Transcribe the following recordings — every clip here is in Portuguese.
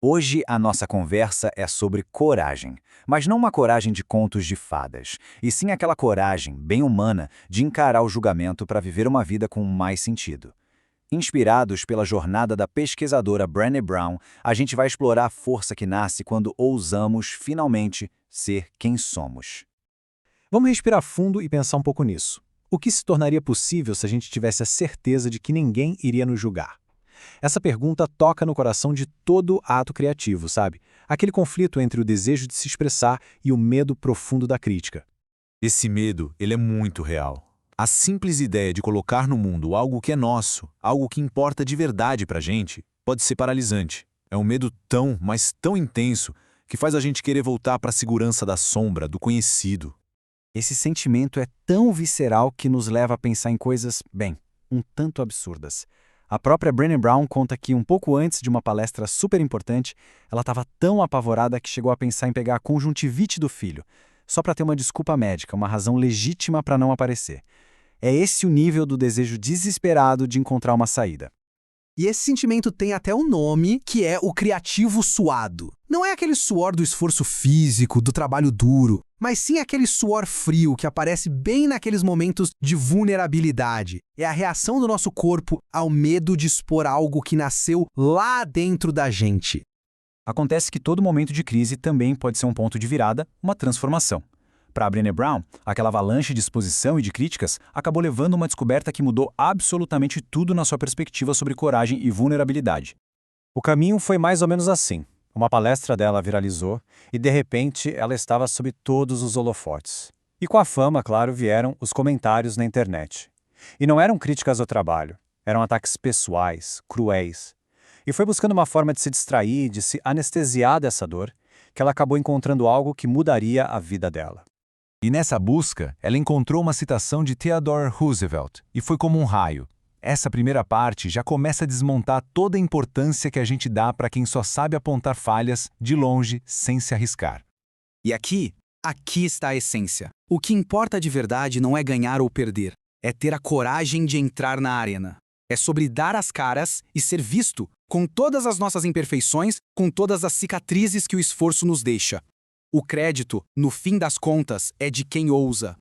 Hoje a nossa conversa é sobre coragem, mas não uma coragem de contos de fadas, e sim aquela coragem, bem humana, de encarar o julgamento para viver uma vida com mais sentido. Inspirados pela jornada da pesquisadora Brené Brown, a gente vai explorar a força que nasce quando ousamos, finalmente, ser quem somos. Vamos respirar fundo e pensar um pouco nisso. O que se tornaria possível se a gente tivesse a certeza de que ninguém iria nos julgar? Essa pergunta toca no coração de todo ato criativo, sabe? Aquele conflito entre o desejo de se expressar e o medo profundo da crítica. Esse medo, ele é muito real. A simples ideia de colocar no mundo algo que é nosso, algo que importa de verdade pra gente, pode ser paralisante. É um medo tão, mas tão intenso, que faz a gente querer voltar para a segurança da sombra, do conhecido. Esse sentimento é tão visceral que nos leva a pensar em coisas, bem, um tanto absurdas. A própria Brené Brown conta que, um pouco antes de uma palestra super importante, ela estava tão apavorada que chegou a pensar em pegar a conjuntivite do filho, só para ter uma desculpa médica, uma razão legítima para não aparecer. É esse o nível do desejo desesperado de encontrar uma saída. E esse sentimento tem até um nome, que é o criativo suado. Não é aquele suor do esforço físico, do trabalho duro, mas sim aquele suor frio que aparece bem naqueles momentos de vulnerabilidade. É a reação do nosso corpo ao medo de expor algo que nasceu lá dentro da gente. Acontece que todo momento de crise também pode ser um ponto de virada, uma transformação. Para a Brené Brown, aquela avalanche de exposição e de críticas acabou levando a uma descoberta que mudou absolutamente tudo na sua perspectiva sobre coragem e vulnerabilidade. O caminho foi mais ou menos assim. Uma palestra dela viralizou e, de repente, ela estava sob todos os holofotes. E com a fama, claro, vieram os comentários na internet. E não eram críticas ao trabalho, eram ataques pessoais, cruéis. E foi buscando uma forma de se distrair, de se anestesiar dessa dor, que ela acabou encontrando algo que mudaria a vida dela. E nessa busca, ela encontrou uma citação de Theodore Roosevelt, e foi como um raio. Essa primeira parte já começa a desmontar toda a importância que a gente dá para quem só sabe apontar falhas de longe sem se arriscar. E aqui está a essência. O que importa de verdade não é ganhar ou perder, é ter a coragem de entrar na arena. É sobre dar as caras e ser visto, com todas as nossas imperfeições, com todas as cicatrizes que o esforço nos deixa. O crédito, no fim das contas, é de quem ousa.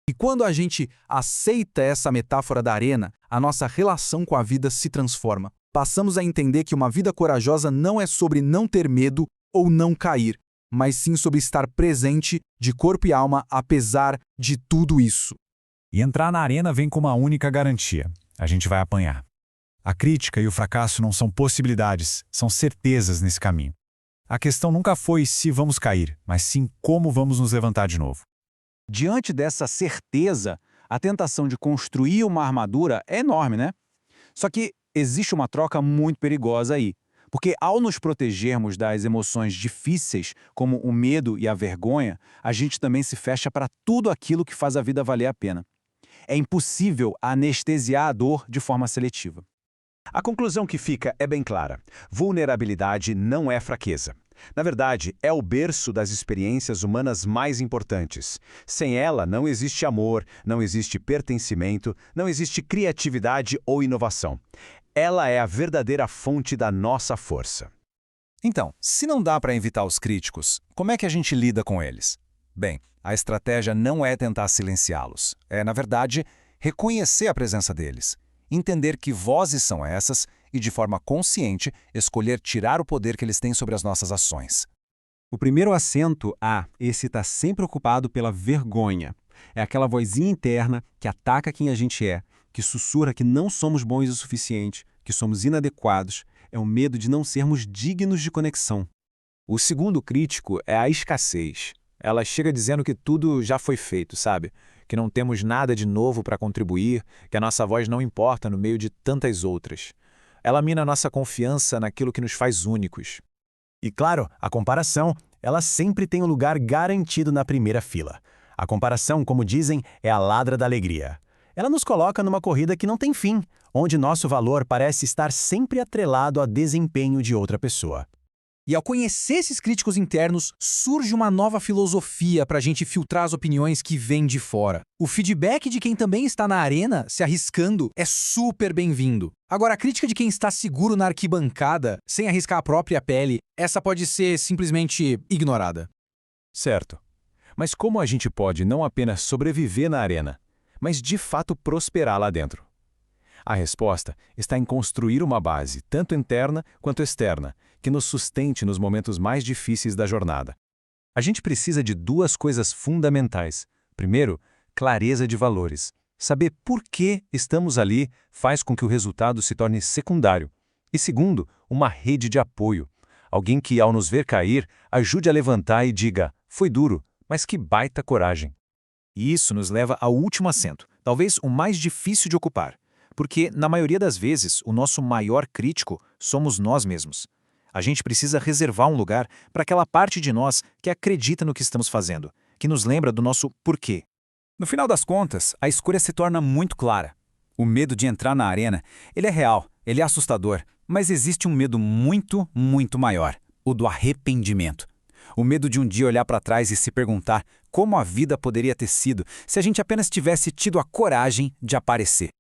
E quando a gente aceita essa metáfora da arena, a nossa relação com a vida se transforma. Passamos a entender que uma vida corajosa não é sobre não ter medo ou não cair, mas sim sobre estar presente de corpo e alma apesar de tudo isso. E entrar na arena vem com uma única garantia: a gente vai apanhar. A crítica e o fracasso não são possibilidades, são certezas nesse caminho. A questão nunca foi se vamos cair, mas sim como vamos nos levantar de novo. Diante dessa certeza, a tentação de construir uma armadura é enorme, né? Só que existe uma troca muito perigosa aí, porque ao nos protegermos das emoções difíceis, como o medo e a vergonha, a gente também se fecha para tudo aquilo que faz a vida valer a pena. É impossível anestesiar a dor de forma seletiva. A conclusão que fica é bem clara: vulnerabilidade não é fraqueza. Na verdade, é o berço das experiências humanas mais importantes. Sem ela, não existe amor, não existe pertencimento, não existe criatividade ou inovação. Ela é a verdadeira fonte da nossa força. Então, se não dá para evitar os críticos, como é que a gente lida com eles? Bem, a estratégia não é tentar silenciá-los. É, na verdade, reconhecer a presença deles. Entender que vozes são essas e, de forma consciente, escolher tirar o poder que eles têm sobre as nossas ações. O primeiro acento esse está sempre ocupado pela vergonha. É aquela vozinha interna que ataca quem a gente é, que sussurra que não somos bons o suficiente, que somos inadequados. É o medo de não sermos dignos de conexão. O segundo crítico é a escassez. Ela chega dizendo que tudo já foi feito, sabe? Que não temos nada de novo para contribuir, que a nossa voz não importa no meio de tantas outras. Ela mina a nossa confiança naquilo que nos faz únicos. E claro, a comparação, ela sempre tem um lugar garantido na primeira fila. A comparação, como dizem, é a ladra da alegria. Ela nos coloca numa corrida que não tem fim, onde nosso valor parece estar sempre atrelado ao desempenho de outra pessoa. E ao conhecer esses críticos internos, surge uma nova filosofia para a gente filtrar as opiniões que vêm de fora. O feedback de quem também está na arena, se arriscando, é super bem-vindo. Agora, a crítica de quem está seguro na arquibancada, sem arriscar a própria pele, essa pode ser simplesmente ignorada. Certo. Mas como a gente pode não apenas sobreviver na arena, mas de fato prosperar lá dentro? A resposta está em construir uma base, tanto interna quanto externa, que nos sustente nos momentos mais difíceis da jornada. A gente precisa de duas coisas fundamentais. Primeiro, clareza de valores. Saber por que estamos ali faz com que o resultado se torne secundário. E segundo, uma rede de apoio. Alguém que, ao nos ver cair, ajude a levantar e diga: foi duro, mas que baita coragem. E isso nos leva ao último assento, talvez o mais difícil de ocupar. Porque, na maioria das vezes, o nosso maior crítico somos nós mesmos. A gente precisa reservar um lugar para aquela parte de nós que acredita no que estamos fazendo, que nos lembra do nosso porquê. No final das contas, a escolha se torna muito clara. O medo de entrar na arena, ele é real, ele é assustador, mas existe um medo muito, muito maior, o do arrependimento. O medo de um dia olhar para trás e se perguntar como a vida poderia ter sido se a gente apenas tivesse tido a coragem de aparecer.